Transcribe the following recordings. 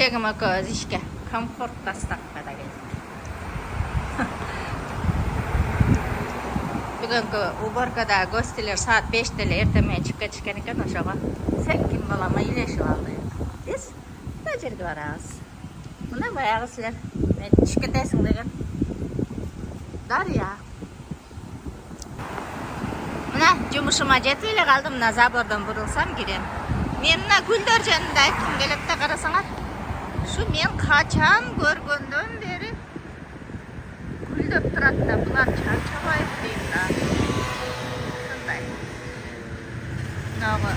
Eşeğim eköz işke. Komfort tastakka da geldik. Bugünkü Uborka'da gösteriler saat 5'te ertemeye çıkan eken oşağa. Sen kim balama iyileşip aldı. Biz ne жерге барабыз. Мына баягы силер мен түшкөтөсүң деген. Дарья. Мына жумушума жетип эле калдым. Мына забордон бурулсам кирем. Мен мына гүлдөр жөнүндө айткым келет да карасаңар. Şu men kaçan görgöndөн beri gülдөп турат да, булар чарчабайт дейм да. Ушундай. Мынагы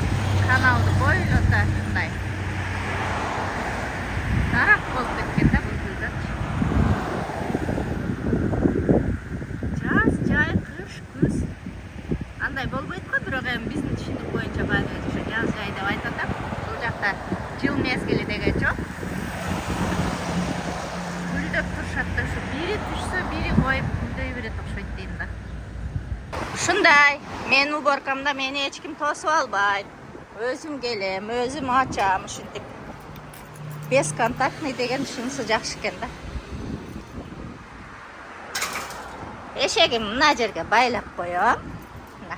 каналды бойлота ушундай. Нарак болуп кеткен да бул гүлдөр. Жаз, жай, кыш, күз. Андай болбойт го, бирок эми биздин түшүндүк боюнча баары ошо жаз, жай деп айтат да. Бул жакта жыл мезгили деген жок. Şu biri düşse biri koyup gülдөй берет окшойт дейм да. Ушундай, мен уборкамда мени эч ким тосуп албайт. Өзүм келем, өзүм ачам, ушинтип. Бесконтактный деген ушунусу жакшы экен да. Эшегим мына жерге байлап коём. Мына.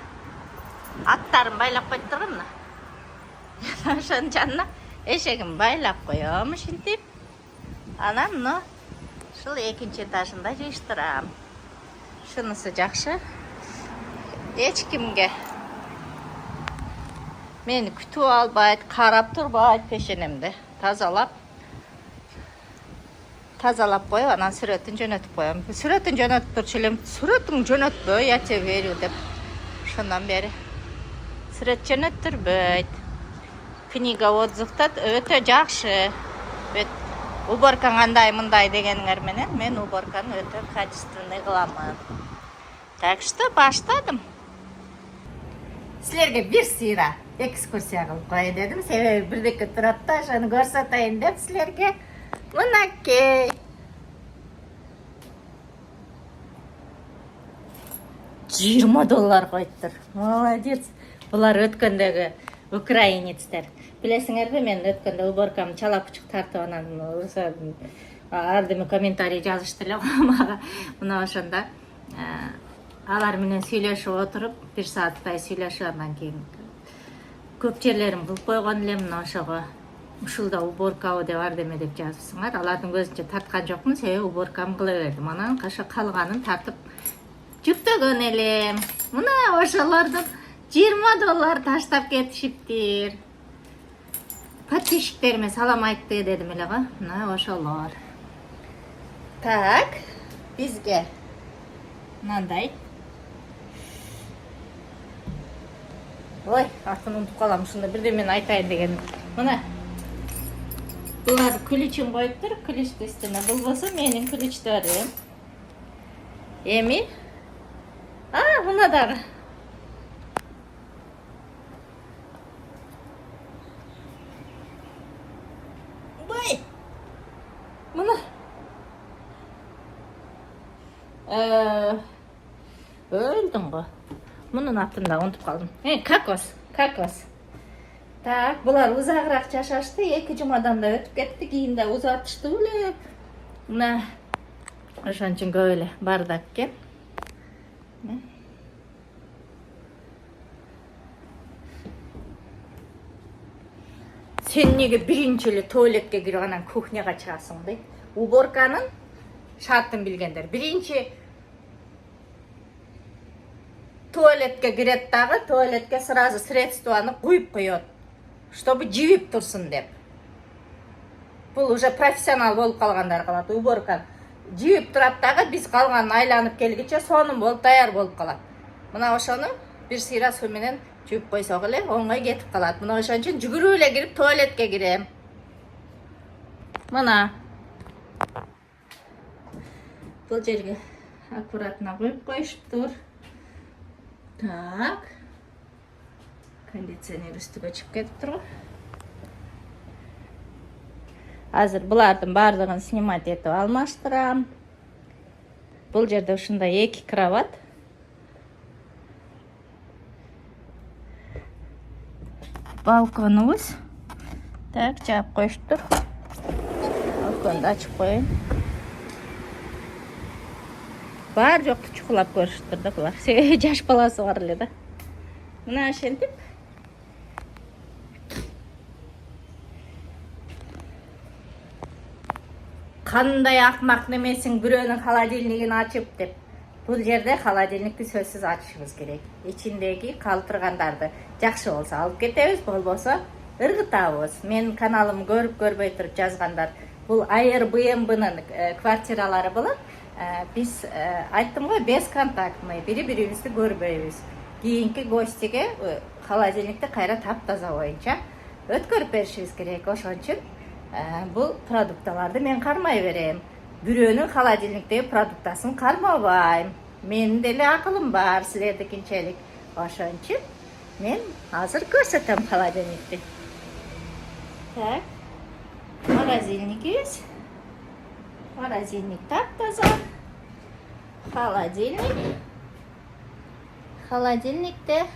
Аттарын байлап коюп тургум мына. Ошонун жанына эшегим байлап коём, ушинтип. Анан мына ушул экинчи этажында жыйыштырам. Шунусу жакшы. Эч кимге мени күтүп албайт, карап турбайт, пешенемди тазалап коюп, анан сүрөтүн жөнөтүп коём. Сүрөтүн жөнөтүп турчу элем, сүрөтүң жөнөтпөй, я тебе верю деп. Ошондон бери сүрөт жөнөттүрбөйт. Книга отзывда өтө жакшы. Уборка кандай мындай дегениңер менен мен уборканы өтө качественный кыламын. Так что баштадым. Силерге бир сыйра экскурсия кылып коюн дедим. Себеби бирдеке турат да, ошону көрсөтөйүн деп силерге. Мынакей. $20 коюптур. Молодец. Булар өткөндөгү украинецтер. Билесиңерби, мен өткөндө уборкамды чала-пучук тартып анан ардыми комментарий жазышты эле мага. Мына ошондо алар менен сүйлөшүп отуруп, 1 сааттай сүйлөшүп андан кийин көп жерлерин кылып койгон элем. Мына ошого ушулда уборкабы деп ардеме деп жазыпсыңар. Алардын көзүнчө тарткан жокмун, себеби уборкамды кыла бердим. Анан каша калганын тартып жүктөгөн элем. Мына ошолордун $20 таштап кетишиптир. Подписчиктериме салам айтты дедим эле го. Мына ошолор. Так, бизге мындай. Ой, атын унутуп калам, ушунда бирдемени айтайын деген. Мына булар ключун коюптур, ключтун үстүнө. Бул болсо менин ключтөрүм. Эми мына дагы. Мына өлдүм го. Мунун атын да унутуп калдым. Кокос. Так, булар узагыраак жашашты. 2 жумадан да өтүп кетти. Кийин да узатышты эле. Мына ошон үчүн көп эле бардак экен. Sen неге биринчи эле туалетке кирип анан кухняга чыгасың дейт. Уборканын шартын билгендер. Биринчи туалетке кирет дагы, туалетке сразу средствоны куюп коёт, чтобы жибип турсун деп. Бул уже профессионал болуп калгандар калат. Уборка жибип турат дагы, биз калганын айланып келгиче сонун болуп даяр болуп калат. Мына ошону бир сыйра суу менен жууп койсок эле оңой кетип калат. Мына ошон үчүн жүгүрүп эле кирип туалетке кирем. Мына бул жерге аккуратно коюп коюштур. Так. Кондиционер үстүгө чыгып кетиптир го. Азыр булардын баардыгын снимать этип алмаштырам. Бул жерде ушундай 2 кровать. Балконубуз. Так, жаап коюштур. Dükkanda açıp koyun. Бар жоқты чукулап көрүшүп турду булар. Жаш баласы бар эле да. Мына ошентип кандай акмак немесиң бирөөнүн холодильнигин ачып деп. Бул жерде холодильникти сөзсүз ачышыбыз керек. Ичиндеги калтыргандарды жакшы болсо алып кетебиз, болбосо ыргытабыз. Менин каналымды көрүп көрбөй туруп жазгандар. Бул Airbnb'нын квартиралары болот. Biz ayttım ғой бесконтактный, бири-бирибизди көрбөйбүз. Кийинки гостиге холодильникти кайра таптаза боюнча өткөрүп беришибиз керек. Ошон үчүн бул продукталарды мен кармай берем. Бирөөнүн холодильниктеги продуктасын кармабайм. Менин деле акылым бар, силердикинчелик. Ошон үчүн мен азыр көрсөтөм холодильникти. Так. Морозильникибиз. Морозильник таптаза. Холодильник. Холодильникте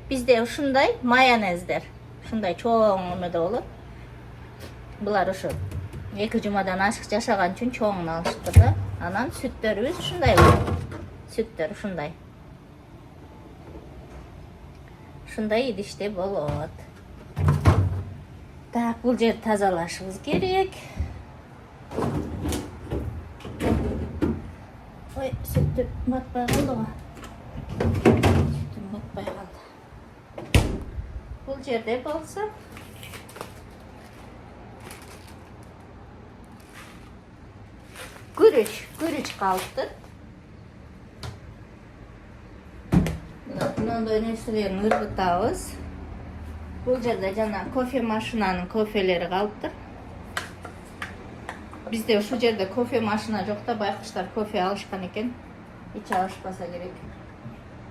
бизде ушундай майонездер. Ушундай чоң эмеде болот. Булар ушу 2 жумадан ашык жашаган үчүн чоңун алышыптыр да. Анан сүттөрүбүз ушундай болот. Сүттөр ушундай. Ушундай идиште болот. Так, бул жерди тазалашыбыз керек. Ой, сүттү батпай калды го. Сүттүм батпай калды. Бул жерде болсо күрүч калыптыр. Мындай нерселерин ыргытабыз. Бул жерде жана кофе машинанын кофелери калыптыр. Бизде ушул жерде кофе машина жок да, байкуштар кофе алышкан экен. Ич алышпаса керек.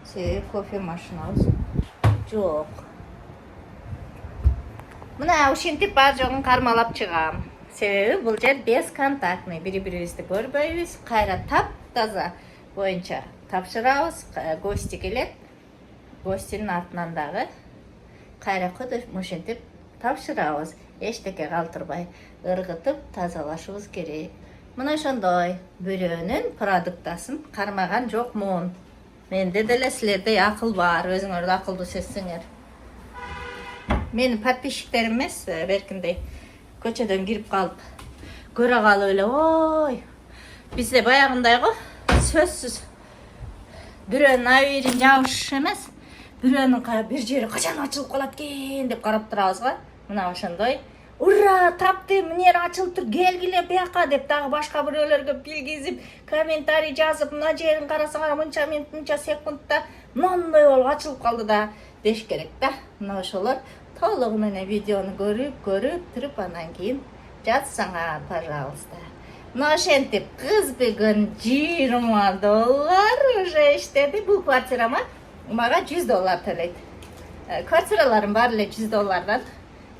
Себеби кофе машинабыз жок. Мына ушинтип бар жогун кармалап чыгам. Себеби бул жер бесконтактный, бири-бирибизди көрбөйбүз. Кайра таптаза боюнча тапшырабыз. Гости келет. Гостинин артынан дагы кайра ушинтип тапшырабыз. Эчтеке калтырбай ыргытып тазалашыбыз керек. Мына ошондой бирөөнүн продуктасын кармаган жокмун. Менде деле силердей акыл бар, өзүңөр да акылдуу сезсеңер. Менин подписчиктерим эмес, беркиндей көчөдөн кирип калып көрө калып эле, ой, бизде баягындай го, сөзсүз бирөөнүн абийирин жабыш эмес, бирөөнүн бир жери качан ачылып калат экен деп карап турабыз го. Мына ошондой ура, тапты, эмне ачылып тур, келгиле бияка деп дагы башка бирөөлөргө билгизип, комментарий жазып, мына жерин карасаңар, мынча минут, мынча секундта мындай болуп ачылып калды да деш керек да. Мына ошолор толугу менен видеону көрүп туруп анан кийин жазсаңар, пожалуйста. Мына ошентип кыз бүгүн $20 уже иштеди. Бул квартирама мага $100 төлөйт. Квартираларым баары эле $100.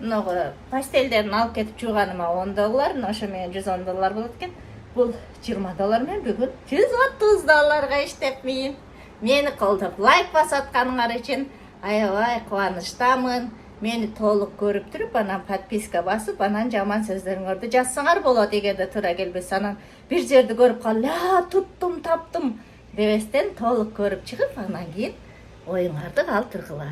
Много пастелдерин алып кетип жууганыма $10, ошо менен $110 болот экен. Бул $20 менен бүгүн $130 иштепмин. Мени колдоп лайк басып атканыңар үчүн аябай кубанычтамын. Мени толук көрүп туруп, анан подписка басып, анан жаман сөздөрүңөрдү жазсаңар болот. Эгерде туура келбесе, анан бир жерди көрүп калып, "Ля, туттум, таптым" дебестен толук көрүп чыгып, анан кийин оюңарды калтыргыла.